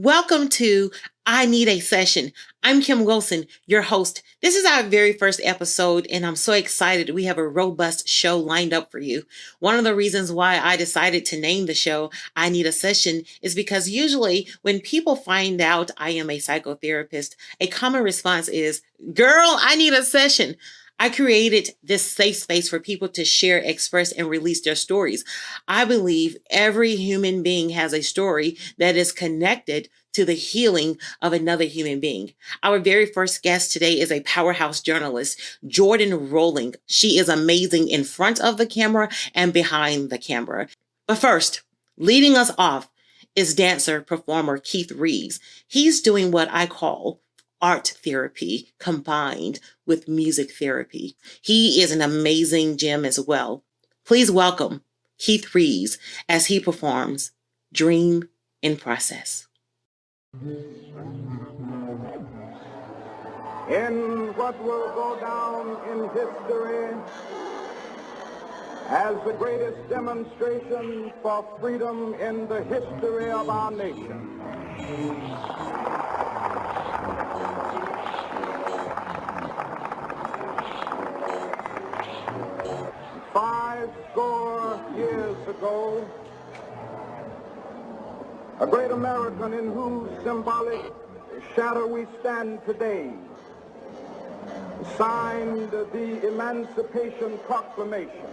Welcome to I Need a Session. I'm Kim Wilson, your host. This is our very first episode, and I'm so excited. We have a robust show lined up for you. One of the reasons why I decided to name the show I Need a Session is because usually when people find out I am a psychotherapist, a common response is, "Girl, I need a session." I created this safe space for people to share, express, and release their stories. I believe every human being has a story that is connected to the healing of another human being. Our very first guest today is a powerhouse journalist, Jordyn Rolling. She is amazing in front of the camera and behind the camera. But first, leading us off is dancer performer Keith Reeves. He's doing what I call art therapy combined with music therapy. He is an amazing gem as well. Please welcome Keith Reeves as he performs Dream in Process. In what will go down in history as the greatest demonstration for freedom in the history of our nation. 50 years ago, a great American in whose symbolic shadow we stand today signed the Emancipation Proclamation.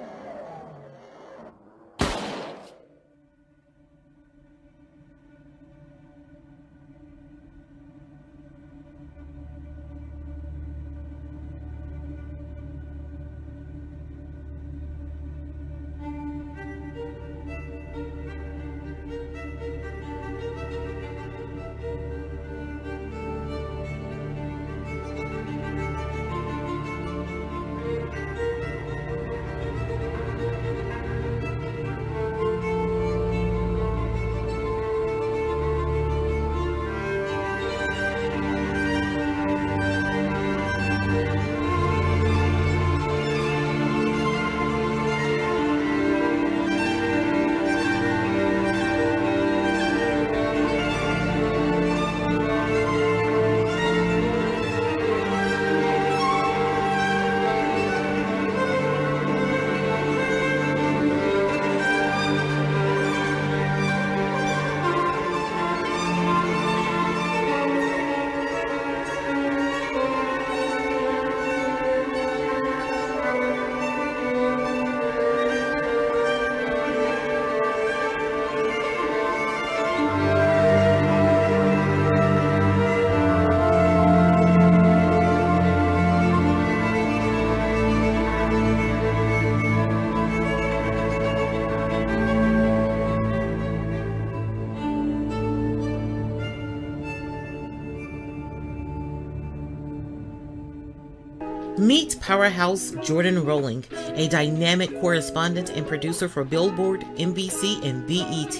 Meet powerhouse Jordyn Rolling, a dynamic correspondent and producer for Billboard, NBC, and BET.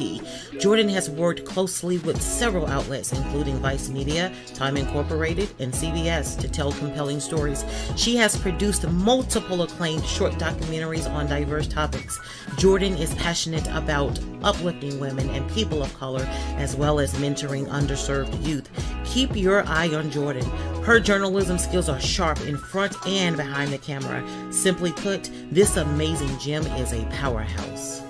Jordyn has worked closely with several outlets, including Vice Media, Time Incorporated, and CBS, to tell compelling stories. She has produced multiple acclaimed short documentaries on diverse topics. Jordyn is passionate about uplifting women and people of color, as well as mentoring underserved youth. Keep your eye on Jordyn. Her journalism skills are sharp in front and behind the camera. Simply put, this amazing gem is a powerhouse.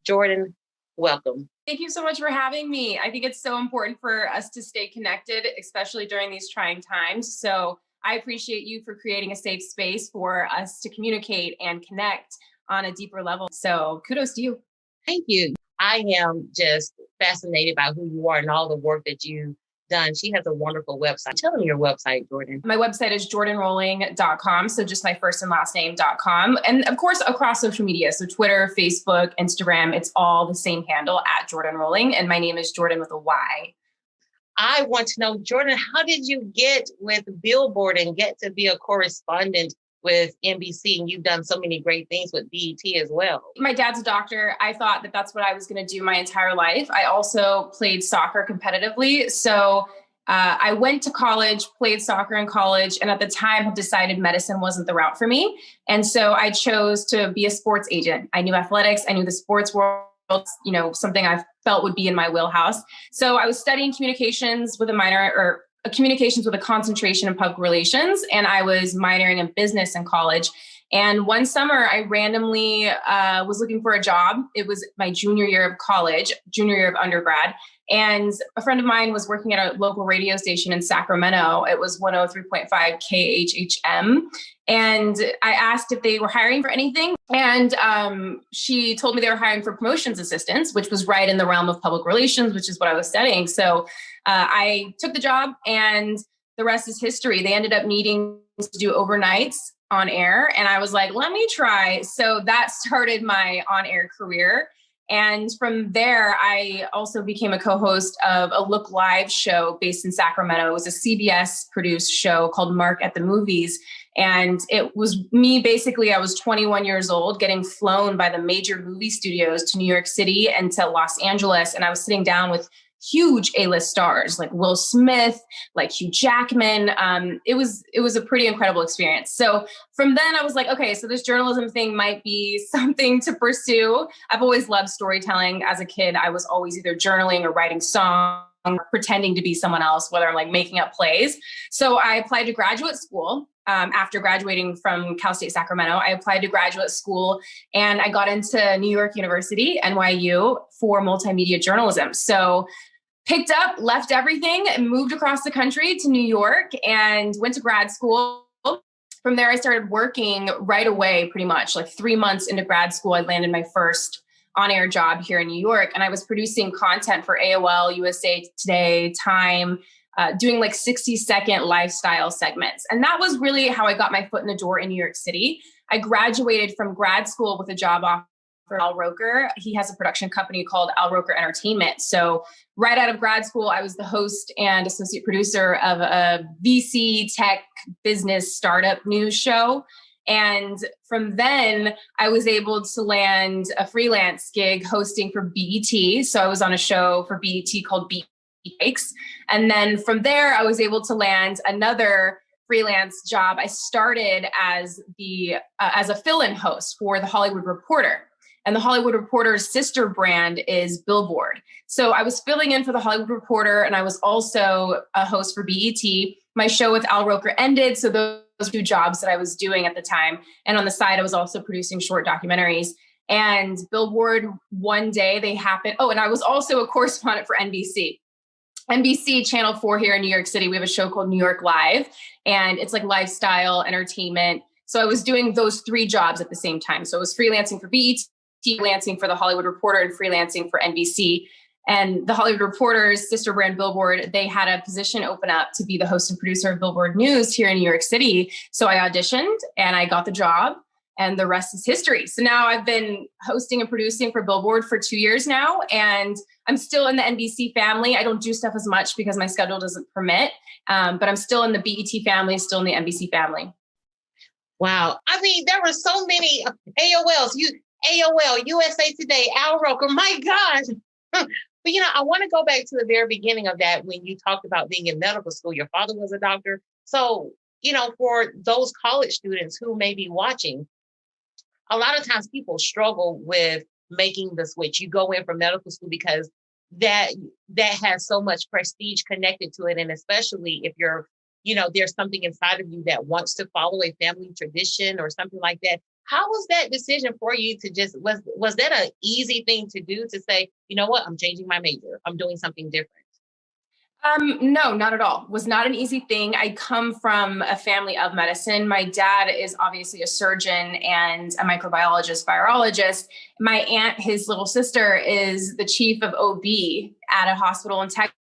Jordyn, welcome. Thank you so much for having me. I think it's so important for us to stay connected, especially during these trying times. So I appreciate you for creating a safe space for us to communicate and connect on a deeper level. So kudos to you. Thank you. I am just fascinated by who you are and all the work that you've done. She has a wonderful website. Tell them your website, Jordyn. My website is jordynrolling.com. So just my first and last name.com. And of course, across social media. So Twitter, Facebook, Instagram, it's all the same handle at Jordyn Rolling. And my name is Jordyn with a Y. I want to know, Jordyn, how did you get with Billboard and get to be a correspondent with NBC? And you've done so many great things with BET as well. My dad's a doctor. I thought that that's what I was going to do my entire life. I also played soccer competitively. So I went to college, played soccer in college, and at the time had decided medicine wasn't the route for me. And so I chose to be a sports agent. I knew athletics. I knew the sports world something I felt would be in my wheelhouse. So I was studying communications with a minor, or communications with a concentration in public relations, and I was minoring in business in college. And one summer, I randomly was looking for a job. It was my junior year of college, junior year of undergrad. And a friend of mine was working at a local radio station in Sacramento. It was 103.5 KHHM. And I asked if they were hiring for anything. And she told me they were hiring for promotions assistants, which was right in the realm of public relations, which is what I was studying. So I took the job, and the rest is history. They ended up needing to do overnights on air. And I was like, let me try. So that started my on-air career. And from there, I also became a co-host of a Look Live show based in Sacramento. It was a CBS produced show called Mark at the Movies. And it was me, basically, I was 21 years old, getting flown by the major movie studios to New York City and to Los Angeles. And I was sitting down with huge A-list stars like Will Smith, like Hugh Jackman. It was a pretty incredible experience. So from then I was like, okay, so this journalism thing might be something to pursue. I've always loved storytelling. As a kid, I was always either journaling or writing songs, pretending to be someone else, whether I'm like making up plays. So I applied to graduate school. After graduating from Cal State Sacramento, I applied to graduate school, and I got into New York University, NYU, for multimedia journalism. So picked up, left everything, and moved across the country to New York and went to grad school. From there, I started working right away, pretty much like 3 months into grad school. I landed my first on-air job here in New York, and I was producing content for AOL, USA Today, Time, doing like 60-second lifestyle segments. And that was really how I got my foot in the door in New York City. I graduated from grad school with a job offer for Al Roker. He has a production company called Al Roker Entertainment. So right out of grad school, I was the host and associate producer of a VC tech business startup news show. And from then, I was able to land a freelance gig hosting for BET. So I was on a show for BET called Yikes. And then from there, I was able to land another freelance job. I started as a fill-in host for The Hollywood Reporter. And The Hollywood Reporter's sister brand is Billboard. So I was filling in for The Hollywood Reporter, and I was also a host for BET. My show with Al Roker ended, so those two jobs that I was doing at the time. And on the side, I was also producing short documentaries. And Billboard, one day they happened. Oh, and I was also a correspondent for NBC. NBC Channel 4 here in New York City, we have a show called New York Live, and it's like lifestyle entertainment. So I was doing those three jobs at the same time. So I was freelancing for BET, freelancing for The Hollywood Reporter, and freelancing for NBC. And The Hollywood Reporter's sister brand Billboard, they had a position open up to be the host and producer of Billboard News here in New York City. So I auditioned and I got the job, and the rest is history. So now I've been hosting and producing for Billboard for 2 years now, and I'm still in the NBC family. I don't do stuff as much because my schedule doesn't permit, but I'm still in the BET family, still in the NBC family. Wow. I mean, there were so many AOLs, AOL, USA Today, Al Roker. My gosh. But, I want to go back to the very beginning of that when you talked about being in medical school. Your father was a doctor. So, for those college students who may be watching, a lot of times people struggle with making the switch. You go in for medical school because that has so much prestige connected to it. And especially if you're, there's something inside of you that wants to follow a family tradition or something like that. How was that decision for you to was that an easy thing to do, to say, you know what, I'm changing my major, I'm doing something different? No, not at all. It was not an easy thing. I come from a family of medicine. My dad is obviously a surgeon and a microbiologist, virologist. My aunt, his little sister, is the chief of OB at a hospital in Texas.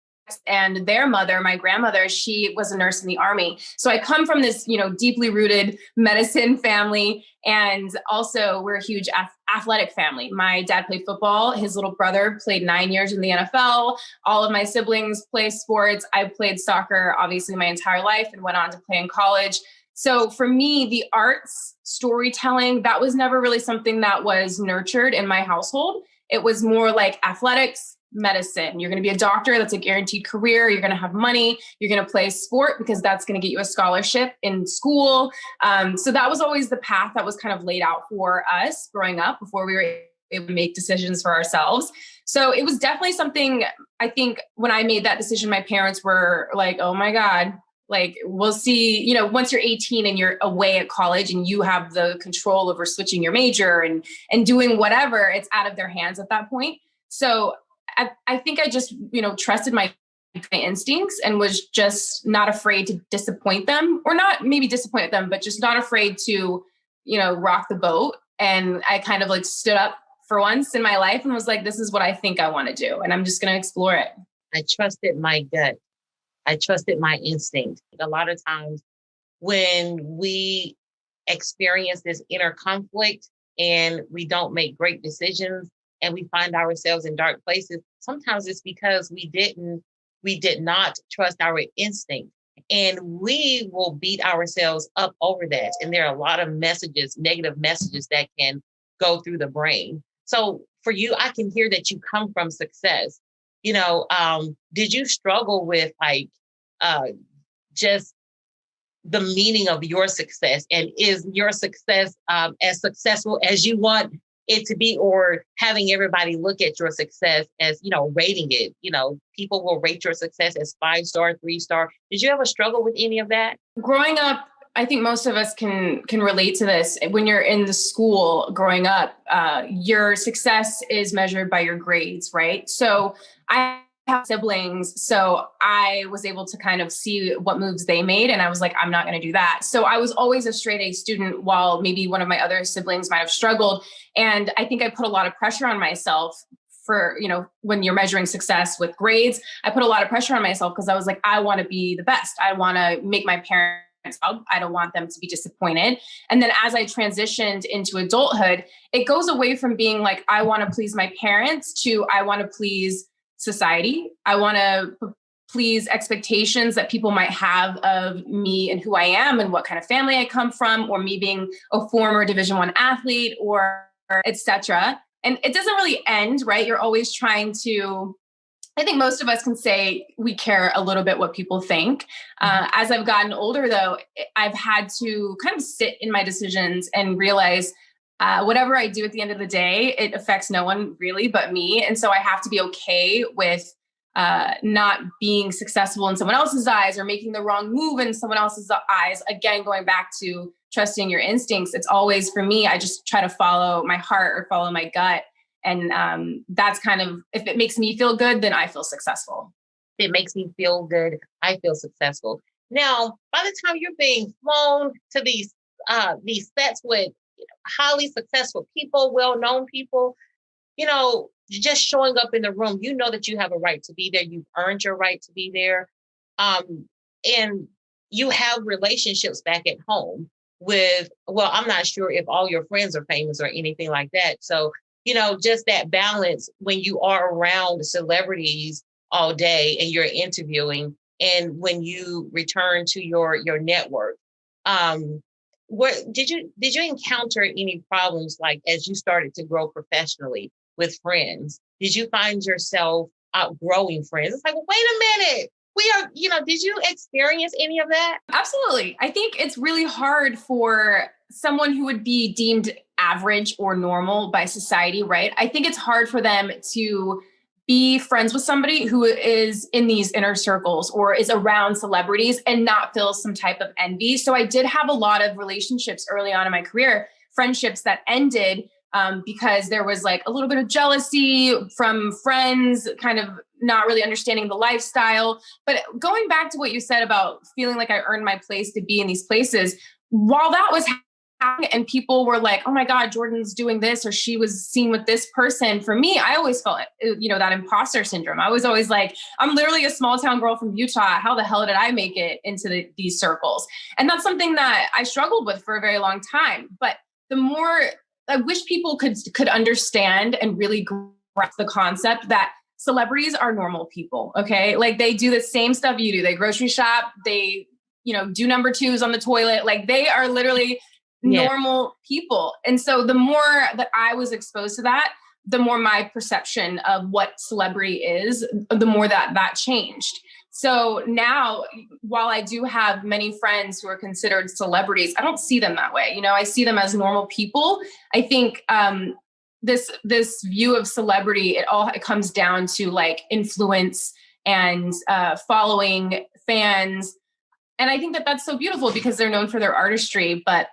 And their mother, my grandmother, she was a nurse in the Army. So I come from this, deeply rooted medicine family. And also we're a huge athletic family. My dad played football. His little brother played 9 years in the NFL. All of my siblings play sports. I played soccer, obviously, my entire life and went on to play in college. So for me, the arts, storytelling, that was never really something that was nurtured in my household. It was more like athletics, medicine. You're going to be a doctor. That's a guaranteed career. You're going to have money. You're going to play sport because that's going to get you a scholarship in school. So that was always the path that was kind of laid out for us growing up before we were able to make decisions for ourselves. So it was definitely something, I think when I made that decision, my parents were like, oh my God, like, we'll see, once you're 18 and you're away at college and you have the control over switching your major and doing whatever, it's out of their hands at that point. So I think I just, trusted my instincts and was just not afraid to disappoint them, or not maybe disappoint them, but just not afraid to, rock the boat. And I kind of like stood up for once in my life and was like, this is what I think I want to do. And I'm just going to explore it. I trusted my gut. I trusted my instinct. A lot of times when we experience this inner conflict and we don't make great decisions and we find ourselves in dark places, sometimes it's because we did not trust our instinct. And we will beat ourselves up over that. And there are a lot of messages, negative messages that can go through the brain. So for you, I can hear that you come from success. Did you struggle with just the meaning of your success? And is your success as successful as you want it to be, or having everybody look at your success as, rating it? People will rate your success as 5-star, 3-star. Did you ever struggle with any of that? Growing up, I think most of us can relate to this. When you're in the school growing up, your success is measured by your grades, right? So I have siblings, so I was able to kind of see what moves they made, and I was like, I'm not going to do that. So I was always a straight A student, while maybe one of my other siblings might have struggled. And I think I put a lot of pressure on myself for, when you're measuring success with grades, I put a lot of pressure on myself because I was like, I want to be the best. I want to make my parents proud. I don't want them to be disappointed. And then as I transitioned into adulthood, it goes away from being like, I want to please my parents to I want to please society. I want to please expectations that people might have of me and who I am and what kind of family I come from, or me being a former Division I athlete, or etc. And it doesn't really end, right? You're always trying to, I think most of us can say we care a little bit what people think. As I've gotten older, though, I've had to kind of sit in my decisions and realize whatever I do at the end of the day, it affects no one really but me. And so I have to be okay with not being successful in someone else's eyes, or making the wrong move in someone else's eyes. Again, going back to trusting your instincts, it's always, for me, I just try to follow my heart or follow my gut. And that's kind of, if it makes me feel good, then I feel successful. If it makes me feel good, I feel successful. Now, by the time you're being flown to these sets with highly successful people, well-known people, just showing up in the room, that you have a right to be there. You've earned your right to be there. And you have relationships back at home with, well, I'm not sure if all your friends are famous or anything like that. So, just that balance when you are around celebrities all day and you're interviewing, and when you return to your network, what did you encounter any problems, like as you started to grow professionally with friends? Did you find yourself outgrowing friends? It's like, wait a minute, we are, did you experience any of that? Absolutely. I think it's really hard for someone who would be deemed average or normal by society, right? I think it's hard for them to be friends with somebody who is in these inner circles or is around celebrities and not feel some type of envy. So I did have a lot of relationships early on in my career, friendships that ended because there was like a little bit of jealousy from friends, kind of not really understanding the lifestyle. But going back to what you said about feeling like I earned my place to be in these places, while that was happening and people were like, oh my God, Jordyn's doing this, or she was seen with this person. For me, I always felt, that imposter syndrome. I was always like, I'm literally a small town girl from Utah. How the hell did I make it into these circles? And that's something that I struggled with for a very long time. But the more I wish people could understand and really grasp the concept that celebrities are normal people. Okay. Like they do the same stuff you do. They grocery shop, they, do number twos on the toilet. Like they are literally normal people. And so the more that I was exposed to that, the more my perception of what celebrity is, the more that changed. So now, while I do have many friends who are considered celebrities, I don't see them that way. I see them as normal people. I think this view of celebrity, it comes down to like influence and following fans. And I think that that's so beautiful because they're known for their artistry. But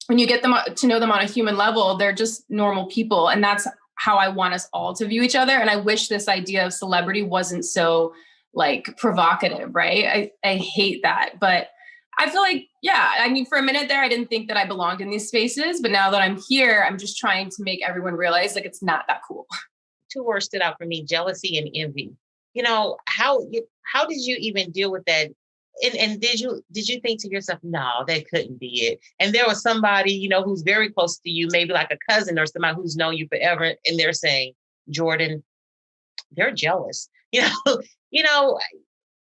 when you get them to know them on a human level, they're just normal people. And that's how I want us all to view each other. And I wish this idea of celebrity wasn't so like provocative, right? I hate that. But I feel like, yeah, I mean, for a minute there, I didn't think that I belonged in these spaces. But now that I'm here, I'm just trying to make everyone realize like it's not that cool. Two words stood out for me: jealousy and envy. How did you even deal with that? And did you think to yourself, no, that couldn't be it? And there was somebody, who's very close to you, maybe like a cousin or somebody who's known you forever, and they're saying, Jordyn, they're jealous. You know,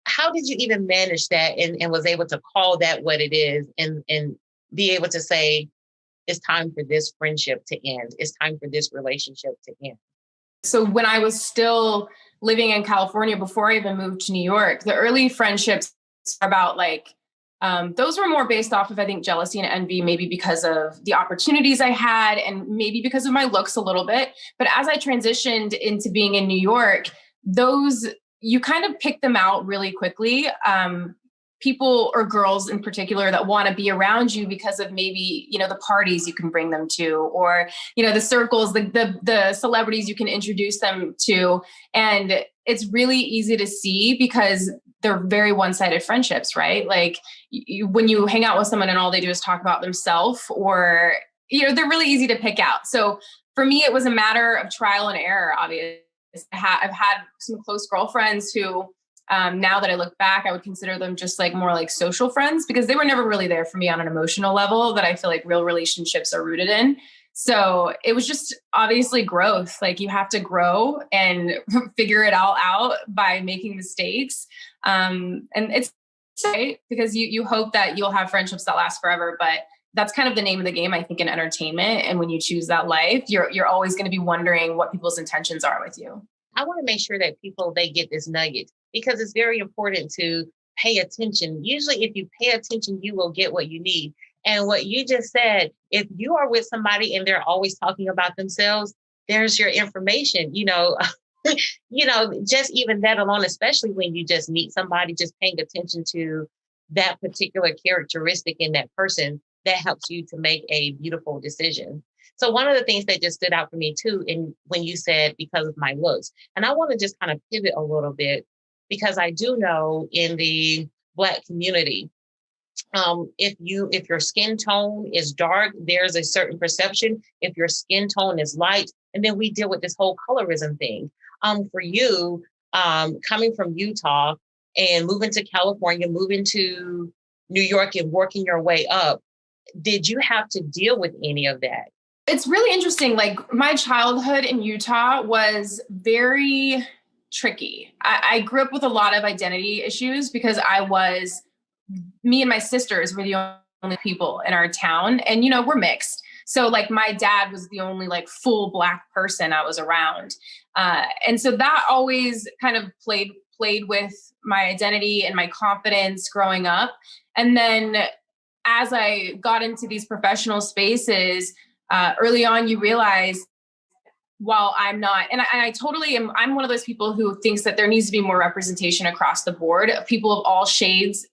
how did you even manage that and was able to call that what it is and be able to say, it's time for this friendship to end. It's time for this relationship to end. So when I was still living in California before I even moved to New York, the early friendships are about like, those were more based off of, I think, jealousy and envy, maybe because of the opportunities I had and maybe because of my looks a little bit. But as I transitioned into being in New York, those, you kind of pick them out really quickly. People or girls in particular that want to be around you because of maybe, the parties you can bring them to, or, the circles, the celebrities you can introduce them to. And it's really easy to see because they're very one-sided friendships, right? Like when you hang out with someone and all they do is talk about themselves, or, they're really easy to pick out. So for me, it was a matter of trial and error, obviously. I've had some close girlfriends who, now that I look back, I would consider them just like more like social friends because they were never really there for me on an emotional level that I feel like real relationships are rooted in. So it was just obviously growth. Like you have to grow and figure it all out by making mistakes. And it's great because you hope that you'll have friendships that last forever, but that's kind of the name of the game, I think, in entertainment. And when you choose that life, you're always going to be wondering what people's intentions are with you. I want to make sure that people, they get this nugget because it's very important to pay attention. Usually if you pay attention, you will get what you need. And what you just said, if you are with somebody and they're always talking about themselves, there's your information, just even that alone, especially when you just meet somebody, just paying attention to that particular characteristic in that person, that helps you to make a beautiful decision. So one of the things that just stood out for me too, in when you said because of my looks, and I want to just kind of pivot a little bit because I do know in the Black community, if your skin tone is dark, there's a certain perception. If your skin tone is light, and then we deal with this whole colorism thing. For you, coming from Utah and moving to California, moving to New York and working your way up, did you have to deal with any of that? It's really interesting. Like my childhood in Utah was very tricky. I grew up with a lot of identity issues because me and my sisters were the only people in our town, and we're mixed. So like my dad was the only like full Black person I was around. And so that always kind of played with my identity and my confidence growing up. And then as I got into these professional spaces, early on, you realize, while I'm not, and I totally am, I'm one of those people who thinks that there needs to be more representation across the board of people of all shades.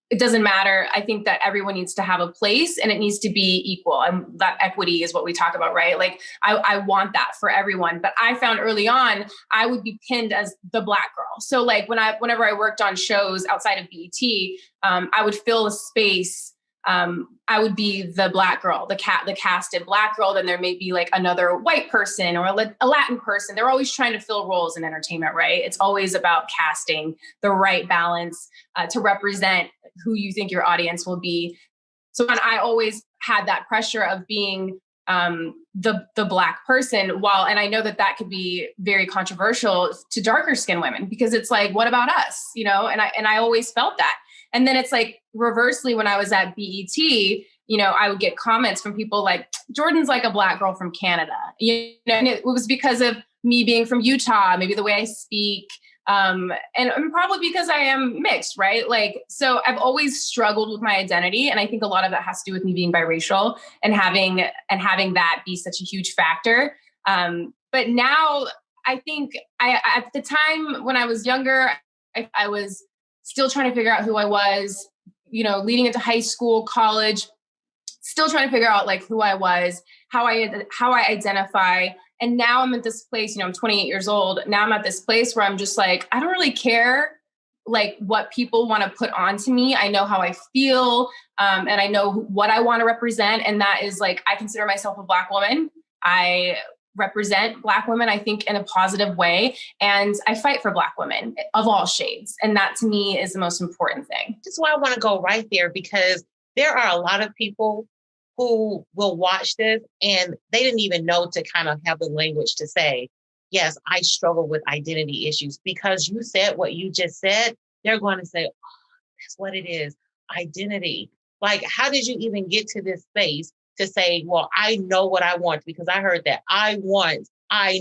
It doesn't matter. I think that everyone needs to have a place and it needs to be equal. And that equity is what we talk about, right? Like I want that for everyone. But I found early on, I would be pinned as the Black girl. So like whenever I worked on shows outside of BET, I would fill a space. I would be the Black girl, the casted Black girl. Then there may be like another white person or a Latin person. They're always trying to fill roles in entertainment, right? It's always about casting the right balance to represent who you think your audience will be. So I always had that pressure of being the Black person, and I know that could be very controversial to darker skinned women because it's like, what about us? And I always felt that. And then it's like reversely, when I was at BET, I would get comments from people like, Jordyn's like a Black girl from Canada, and it was because of me being from Utah, maybe the way I speak, and probably because I am mixed, right? Like, so I've always struggled with my identity. And I think a lot of that has to do with me being biracial and having that be such a huge factor. But now I think at the time when I was younger, I was still trying to figure out who I was, leading into high school, college, still trying to figure out like who I was, how I identify. And now I'm at this place, I'm 28 years old. Now I'm at this place where I'm just like, I don't really care like what people want to put onto me. I know how I feel, and I know what I want to represent. And that is like, I consider myself a Black woman. I represent Black women, I think, in a positive way. And I fight for Black women of all shades. And that to me is the most important thing. That's why I want to go right there, because there are a lot of people who will watch this and they didn't even know to kind of have the language to say, yes, I struggle with identity issues. Because you said what you just said, they're going to say, oh, that's what it is, identity. Like, how did you even get to this space to say, well, I know what I want? Because I heard that I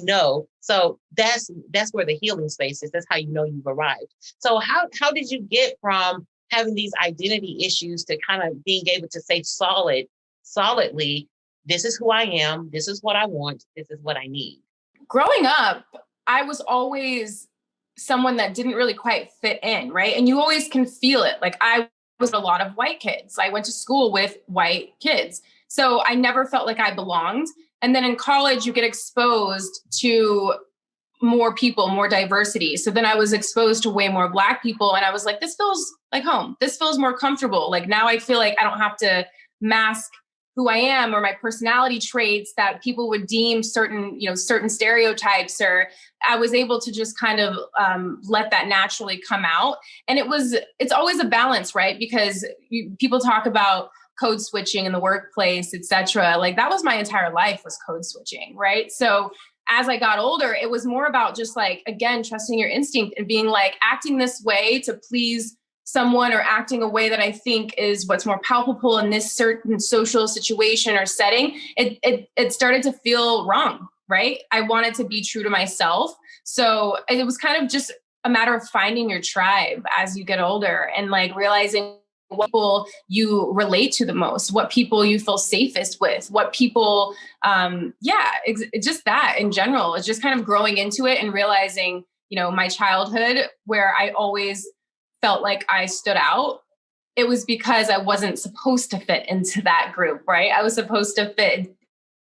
know. So that's where the healing space is. That's how you know you've arrived. So how did you get from having these identity issues to kind of being able to say solidly, this is who I am, this is what I want, this is what I need? Growing up, I was always someone that didn't really quite fit in, right? And you always can feel it. Like, I was a lot of white kids. I went to school with white kids. So I never felt like I belonged. And then in college, you get exposed to more people, more diversity. So then I was exposed to way more Black people. And I was like, this feels like home. This feels more comfortable. Like, now I feel like I don't have to mask who I am or my personality traits that people would deem certain stereotypes, or I was able to just kind of let that naturally come out. And it's always a balance, right? Because people talk about code switching in the workplace, et cetera. Like, that was my entire life, was code switching, right? So as I got older, it was more about just like, again, trusting your instinct and being like, acting this way to please someone, or acting a way that I think is what's more palpable in this certain social situation or setting. It started to feel wrong, right? I wanted to be true to myself. So it was kind of just a matter of finding your tribe as you get older, and like realizing what people you relate to the most, what people you feel safest with, what people, just that in general. It's just kind of growing into it and realizing, my childhood, where I always felt like I stood out, it was because I wasn't supposed to fit into that group, right? I was supposed to fit in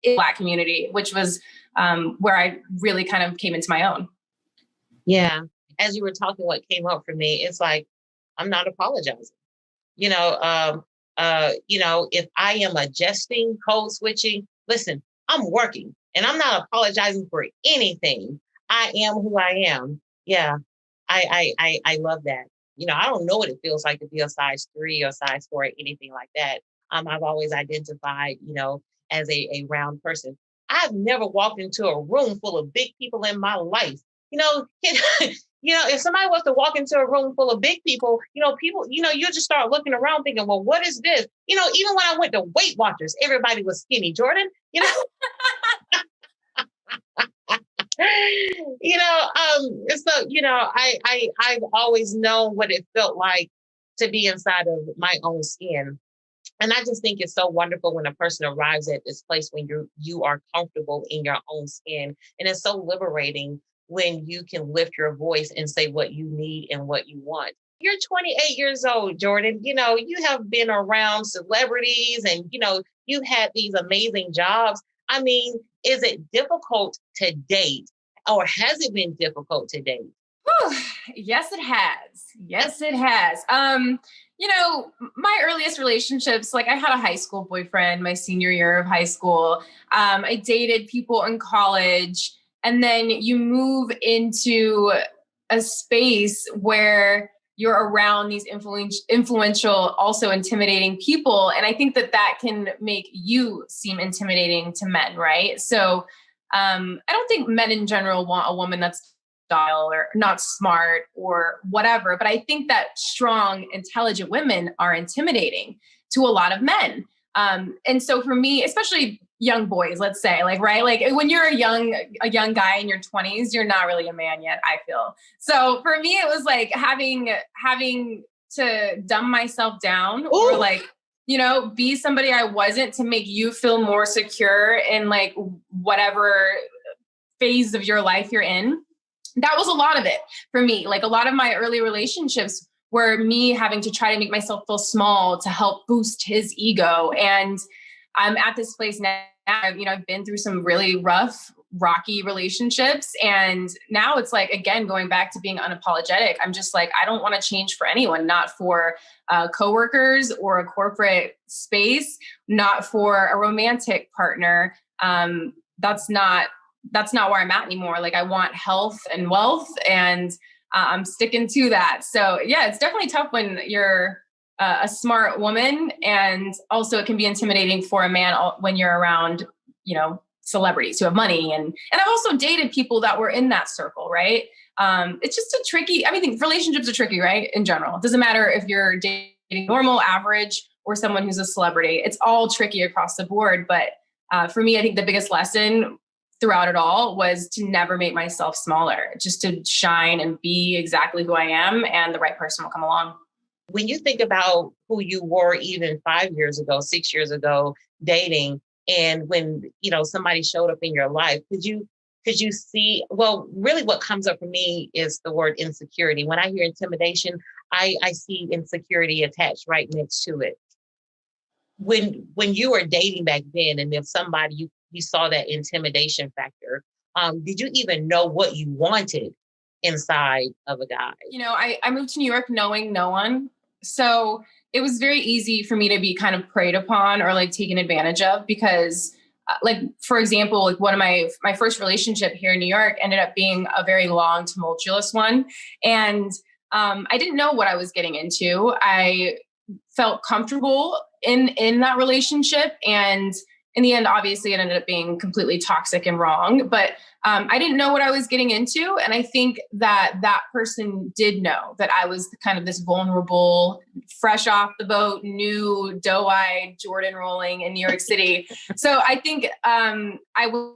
the Black community, which was where I really kind of came into my own. Yeah. As you were talking, what came up for me, it's like, I'm not apologizing. If I am adjusting, code switching, listen, I'm working and I'm not apologizing for anything. I am who I am. Yeah. I love that. I don't know what it feels like to be a size 3 or size 4 or anything like that. I've always identified, as a round person. I've never walked into a room full of big people in my life. If somebody was to walk into a room full of big people, people, you just start looking around thinking, well, what is this? Even when I went to Weight Watchers, everybody was skinny. Jordyn, I've always known what it felt like to be inside of my own skin. And I just think it's so wonderful when a person arrives at this place when you are comfortable in your own skin. And it's so liberating when you can lift your voice and say what you need and what you want. You're 28 years old, Jordyn. You have been around celebrities and, you had these amazing jobs. I mean, is it difficult to date, or has it been difficult to date? Yes, it has. Yes, it has. My earliest relationships, like I had a high school boyfriend my senior year of high school. I dated people in college, and then you move into a space where you're around these influential, also intimidating people. And I think that can make you seem intimidating to men, right? So I don't think men in general want a woman that's style or not smart or whatever. But I think that strong, intelligent women are intimidating to a lot of men. And so for me, especially young boys, let's say, right? Like when you're a young guy in your 20s, you're not really a man yet, I feel. So for me, it was like having to dumb myself down. Ooh. Or like, be somebody I wasn't to make you feel more secure in like whatever phase of your life you're in. That was a lot of it for me. Like a lot of my early relationships were me having to try to make myself feel small to help boost his ego. And I'm at this place now, I've been through some really rough, rocky relationships. And now it's like, again, going back to being unapologetic. I'm just like, I don't want to change for anyone, not for coworkers or a corporate space, not for a romantic partner. That's not where I'm at anymore. Like I want health and wealth, and I'm sticking to that. So yeah, it's definitely tough when you're a smart woman, and also it can be intimidating for a man when you're around, celebrities who have money. And I've also dated people that were in that circle, right? It's just relationships are tricky, right? In general, it doesn't matter if you're dating normal, average, or someone who's a celebrity. It's all tricky across the board. But for me, I think the biggest lesson throughout it all was to never make myself smaller, just to shine and be exactly who I am, and the right person will come along. When you think about who you were even 5 years ago, 6 years ago, dating, and when, somebody showed up in your life, could you see, well, really what comes up for me is the word insecurity. When I hear intimidation, I see insecurity attached right next to it. When you were dating back then, and if somebody you saw that intimidation factor, did you even know what you wanted inside of a guy? I moved to New York knowing no one. So it was very easy for me to be kind of preyed upon or like taken advantage of, because for example, like one of my first relationship here in New York ended up being a very long, tumultuous one. And I didn't know what I was getting into. I felt comfortable in that relationship. And in the end, obviously it ended up being completely toxic and wrong, but I didn't know what I was getting into. And I think that person did know that I was kind of this vulnerable, fresh off the boat, new doe-eyed Jordyn Rolling in New York City. So I think I was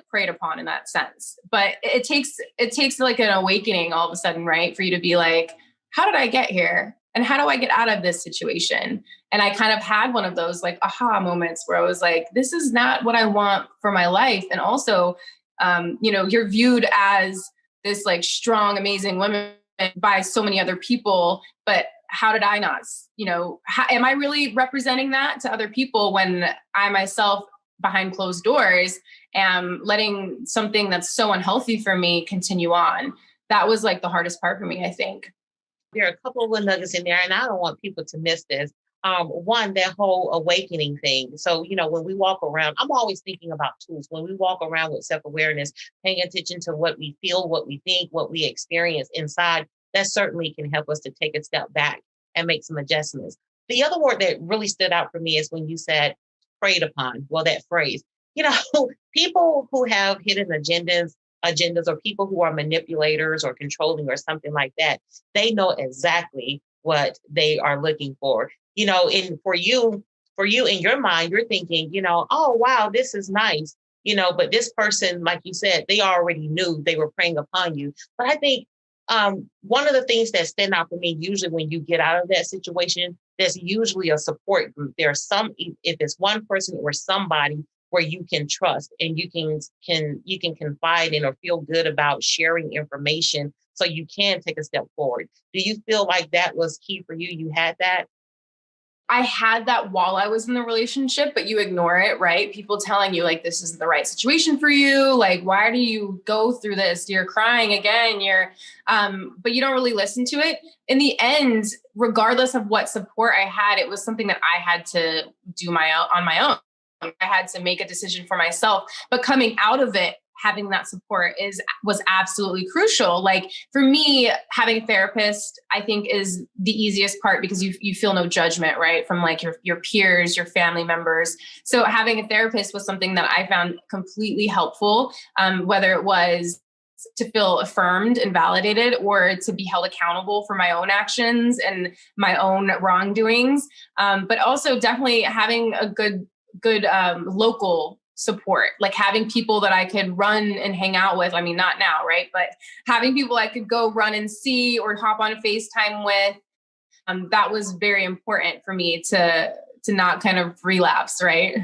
preyed upon in that sense, but it takes like an awakening all of a sudden, right? For you to be like, how did I get here? And how do I get out of this situation? And I kind of had one of those like aha moments where I was like, this is not what I want for my life. And also, you're viewed as this like strong, amazing woman by so many other people, but how did I not, am I really representing that to other people when I myself behind closed doors am letting something that's so unhealthy for me continue on? That was like the hardest part for me, I think. There are a couple of nuggets in there, and I don't want people to miss this. One, that whole awakening thing. So, when we walk around, I'm always thinking about tools. When we walk around with self-awareness, paying attention to what we feel, what we think, what we experience inside, that certainly can help us to take a step back and make some adjustments. The other word that really stood out for me is when you said preyed upon. Well, that phrase, people who have hidden agendas, or people who are manipulators or controlling or something like that, they know exactly what they are looking for. And for you in your mind, you're thinking, oh, wow, this is nice, but this person, like you said, they already knew they were preying upon you. But I think one of the things that stand out for me, usually when you get out of that situation, there's usually a support group. There's if it's one person or somebody where you can trust and you can confide in or feel good about sharing information so you can take a step forward. Do you feel like that was key for you? You had that? I had that while I was in the relationship, but you ignore it, right? People telling you like, this isn't the right situation for you. Like, why do you go through this? You're crying again. But you don't really listen to it. In the end, regardless of what support I had, it was something that I had to do on my own. I had to make a decision for myself, but coming out of it, having that support was absolutely crucial. Like for me, having a therapist, I think is the easiest part because you feel no judgment, right? From like your peers, your family members. So having a therapist was something that I found completely helpful, whether it was to feel affirmed and validated or to be held accountable for my own actions and my own wrongdoings. But also definitely having a good local support, like having people that I could run and hang out with. I mean, not now, right? But having people I could go run and see or hop on FaceTime with, that was very important for me to not kind of relapse, right?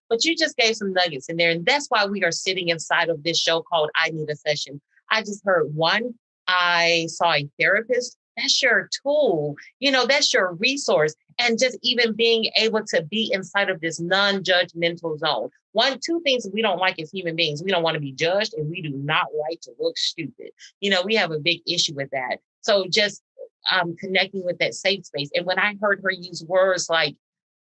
But you just gave some nuggets in there. And that's why we are sitting inside of this show called I Need a Session. I just heard one, I saw a therapist. That's your tool. That's your resource. And just even being able to be inside of this non-judgmental zone. Two things we don't like as human beings. We don't want to be judged, and we do not like to look stupid. We have a big issue with that. So just connecting with that safe space. And when I heard her use words like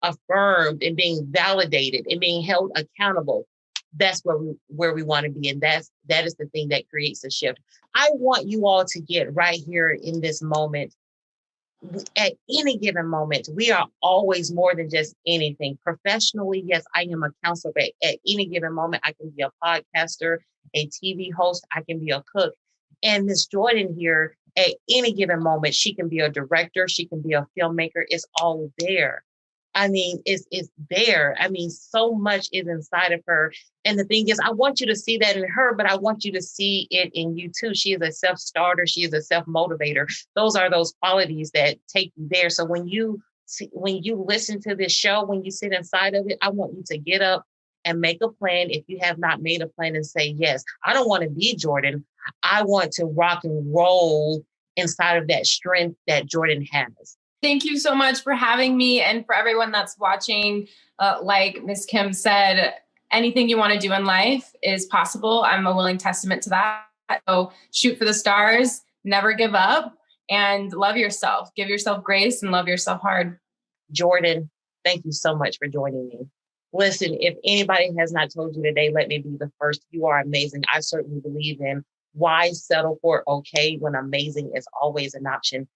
affirmed and being validated and being held accountable, that's where we want to be. And that is the thing that creates a shift. I want you all to get right here in this moment. At any given moment, we are always more than just anything. Professionally, yes, I am a counselor, but at any given moment, I can be a podcaster, a TV host, I can be a cook. And Miss Jordyn here, at any given moment, she can be a director, she can be a filmmaker. It's all there. I mean, it's there. I mean, so much is inside of her. And the thing is, I want you to see that in her, but I want you to see it in you too. She is a self-starter. She is a self-motivator. Those are those qualities that take you there. So when you listen to this show, when you sit inside of it, I want you to get up and make a plan. If you have not made a plan, and say, yes, I don't want to be Jordyn. I want to rock and roll inside of that strength that Jordyn has. Thank you so much for having me, and for everyone that's watching. Like Miss Kim said, anything you want to do in life is possible. I'm a willing testament to that. So shoot for the stars, never give up, and love yourself. Give yourself grace and love yourself hard. Jordyn, thank you so much for joining me. Listen, if anybody has not told you today, let me be the first. You are amazing. I certainly believe in why settle for okay when amazing is always an option.